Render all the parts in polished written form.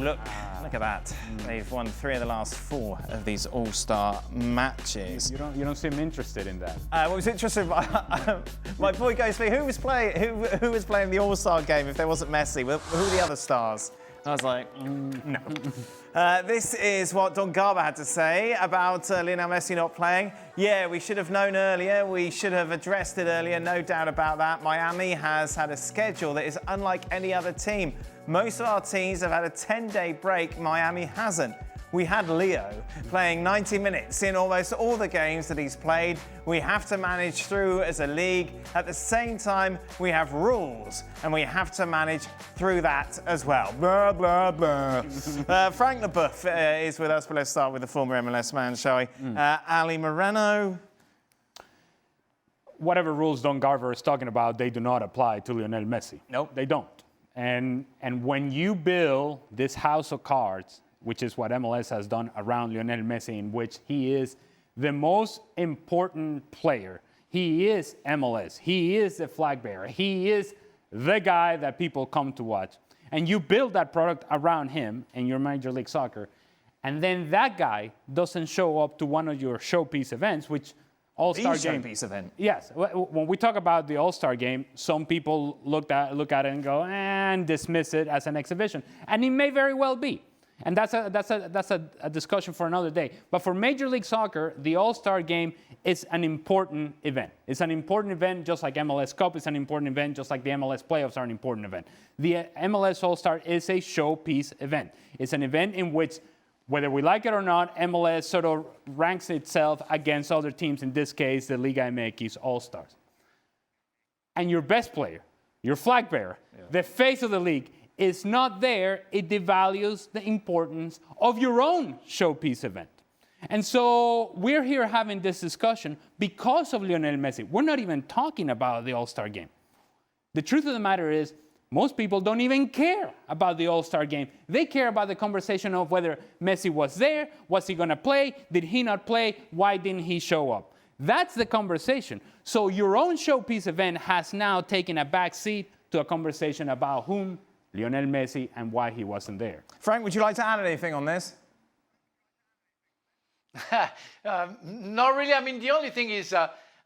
look at that. They've won 3 of the last 4 of these All-Star matches. You don't seem interested in that. What was interesting, my boy goes for who was playing the All-Star game if there wasn't Messi? Who were the other stars? I was like, no. This is what Don Garber had to say about Lionel Messi not playing. Yeah, we should have known earlier. We should have addressed it earlier, no doubt about that. Miami has had a schedule that is unlike any other team. Most of our teams have had a 10-day break. Miami hasn't. We had Leo playing 90 minutes in almost all the games that he's played. We have to manage through as a league. At the same time, we have rules, and we have to manage through that as well. Blah, blah, blah. Frank Leboeuf is with us, but let's start with the former MLS man, shall we? Ali Moreno. Whatever rules Don Garber is talking about, they do not apply to Lionel Messi. Nope. They don't. And when you build this house of cards, which is what MLS has done around Lionel Messi, in which he is the most important player. He is MLS. He is the flag bearer. He is the guy that people come to watch. And you build that product around him in your Major League Soccer, and then that guy doesn't show up to one of your showpiece events, which All-Star game. Showpiece event. Yes. When we talk about the All-Star game, some people look at it and go, and dismiss it as an exhibition. And it may very well be. And that's a discussion for another day. But for Major League Soccer, the All-Star game is an important event. It's an important event just like MLS Cup is an important event, just like the MLS playoffs are an important event. The MLS All-Star is a showpiece event. It's an event in which, whether we like it or not, MLS sort of ranks itself against other teams, in this case, the Liga MX All-Stars. And your best player, your flag bearer, the face of the league, is not there. It devalues the importance of your own showpiece event. And so we're here having this discussion because of Lionel Messi. We're not even talking about the All-Star game. The truth of the matter is, most people don't even care about the All-Star game. They care about the conversation of whether Messi was there, was he going to play, did he not play, why didn't he show up? That's the conversation. So your own showpiece event has now taken a back seat to a conversation about whom Lionel Messi and why he wasn't there. Frank, would you like to add anything on this? Not really. I mean, the only thing is,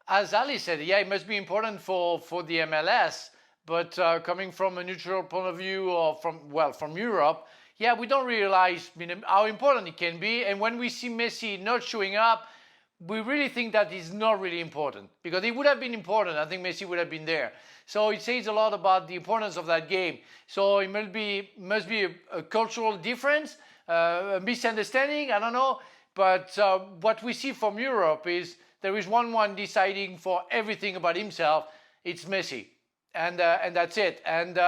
as Ali said, yeah, it must be important for the MLS, but coming from a neutral point of view or from Europe, yeah, we don't realize how important it can be. And when we see Messi not showing up, we really think that is not really important, because it would have been important. I think Messi would have been there. So it says a lot about the importance of that game. So it must be a cultural difference, a misunderstanding, I don't know. But what we see from Europe is there is one deciding for everything about himself. It's Messi, and that's it. And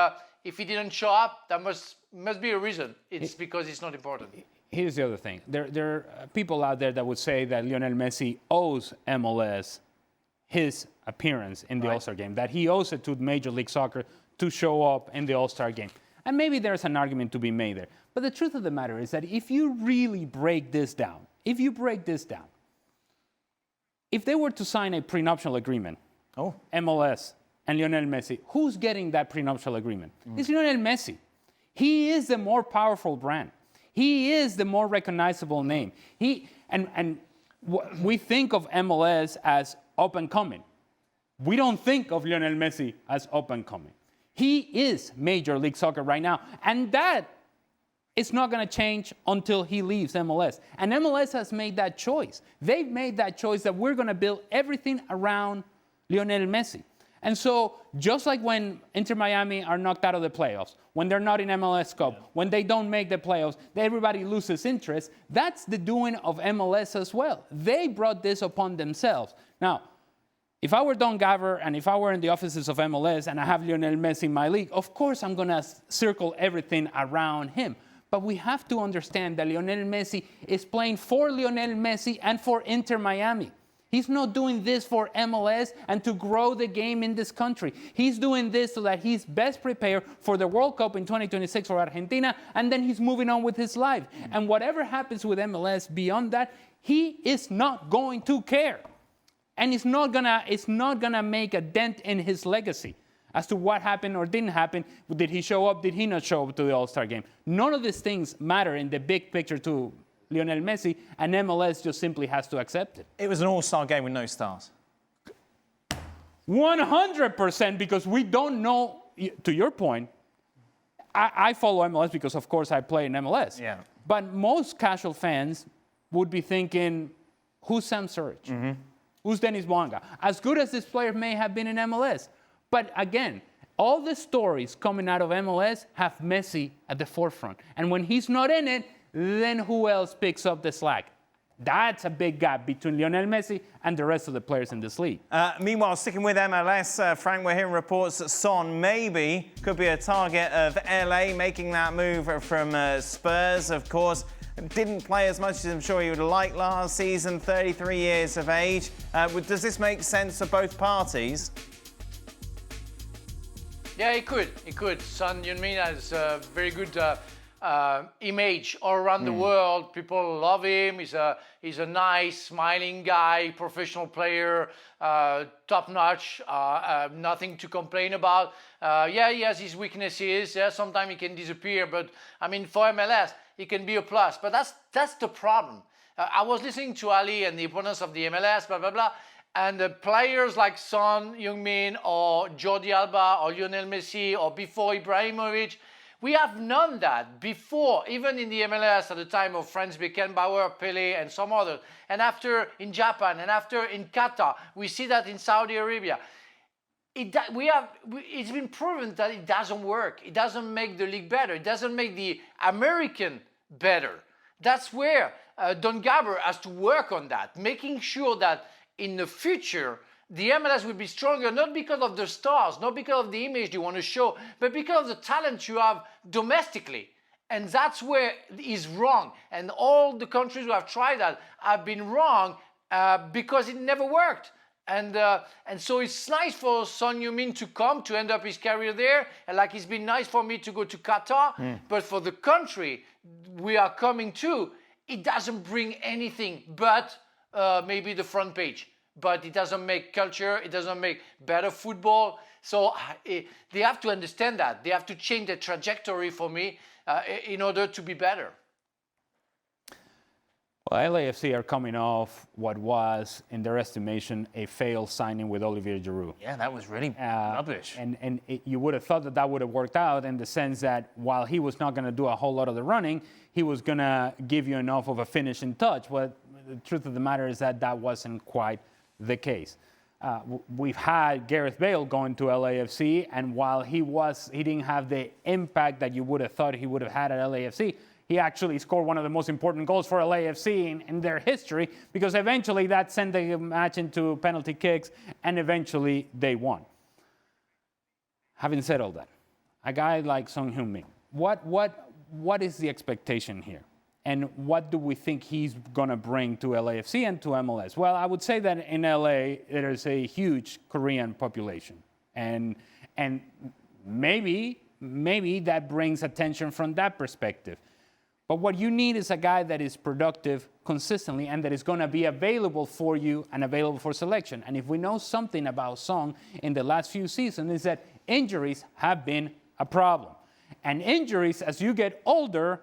if he didn't show up, that must be a reason. It's because it's not important. Here's the other thing. There are people out there that would say that Lionel Messi owes MLS his appearance in the All-Star game, that he owes it to Major League Soccer to show up in the All-Star game. And maybe there's an argument to be made there. But the truth of the matter is that if you really break this down, if they were to sign a prenuptial agreement, MLS and Lionel Messi, who's getting that prenuptial agreement? It's Lionel Messi. He is the more powerful brand. He is the more recognizable name. We think of MLS as up and coming. We don't think of Lionel Messi as up and coming. He is Major League Soccer right now, and that is not going to change until he leaves MLS. And MLS has made that choice. They've made that choice that we're going to build everything around Lionel Messi. And so, just like when Inter Miami are knocked out of the playoffs, when they're not in MLS Cup, when they don't make the playoffs, everybody loses interest. That's the doing of MLS as well. They brought this upon themselves. Now, if I were Don Garber and if I were in the offices of MLS and I have Lionel Messi in my league, of course I'm going to circle everything around him. But we have to understand that Lionel Messi is playing for Lionel Messi and for Inter Miami. He's not doing this for MLS and to grow the game in this country. He's doing this so that he's best prepared for the World Cup in 2026 for Argentina, and then he's moving on with his life. And whatever happens with MLS beyond that, he is not going to care. And it's not gonna make a dent in his legacy. as to what happened or didn't happen. Did he show up? Did he not show up to the All-Star game? None of these things matter in the big picture to Lionel Messi, and MLS just simply has to accept it. It was an all-star game with no stars. 100%, because we don't know, to your point, I follow MLS because, of course, I play in MLS. Yeah. But most casual fans would be thinking, who's Sam Surridge? Mm-hmm. Who's Dennis Bouanga? As good as this player may have been in MLS. But again, all the stories coming out of MLS have Messi at the forefront. And when he's not in it, then who else picks up the slack? That's a big gap between Lionel Messi and the rest of the players in this league. Meanwhile, sticking with MLS, Frank, we're hearing reports that Son maybe could be a target of LA, making that move from Spurs, of course. Didn't play as much as I'm sure he would have liked last season, 33 years of age. Does this make sense for both parties? Yeah, it could. It could. Son Heung-min has a very good image all around the world. People love him. He's a nice, smiling guy, professional player, top-notch, nothing to complain about. Yeah, he has his weaknesses. Yeah, sometimes he can disappear, but I mean, for MLS, he can be a plus. But that's the problem. I was listening to Ali and the opponents of the MLS, blah, blah, blah. And the players like Son Heung-min or Jordi Alba or Lionel Messi or before Ibrahimovic, we have none that before, even in the MLS at the time of Franz Beckenbauer, Pele, and some others. And after in Japan, and after in Qatar, we see that in Saudi Arabia. It's been proven that it doesn't work. It doesn't make the league better. It doesn't make the American better. That's where Don Garber has to work on that, making sure that in the future, the MLS will be stronger, not because of the stars, not because of the image you want to show, but because of the talent you have domestically. And that's where it's wrong. And all the countries who have tried that have been wrong because it never worked. And so it's nice for Son Heung-min to come, to end up his career there. And like it's been nice for me to go to Qatar. But for the country we are coming to, it doesn't bring anything but maybe the front page. But it doesn't make culture, it doesn't make better football. So they have to understand that. They have to change the trajectory for me in order to be better. Well, LAFC are coming off what was, in their estimation, a failed signing with Olivier Giroud. Yeah, that was really rubbish. And you would have thought that would have worked out in the sense that while he was not going to do a whole lot of the running, he was going to give you enough of a finishing touch. But the truth of the matter is that wasn't quite the case. We've had Gareth Bale going to LAFC, and while he didn't have the impact that you would have thought he would have had at LAFC, he actually scored one of the most important goals for LAFC in their history, because eventually that sent the match into penalty kicks, and eventually they won. Having said all that, a guy like Son Heung-min, what is the expectation here? And what do we think he's going to bring to LAFC and to MLS? Well, I would say that in LA, there is a huge Korean population. And maybe that brings attention from that perspective. But what you need is a guy that is productive consistently and that is going to be available for you and available for selection. And if we know something about Son in the last few seasons, is that injuries have been a problem. And injuries, as you get older,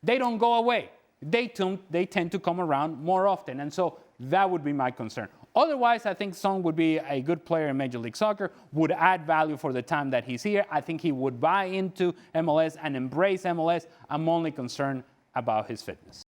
they don't go away. They tend to come around more often. And so that would be my concern. Otherwise, I think Son would be a good player in Major League Soccer, would add value for the time that he's here. I think he would buy into MLS and embrace MLS. I'm only concerned about his fitness.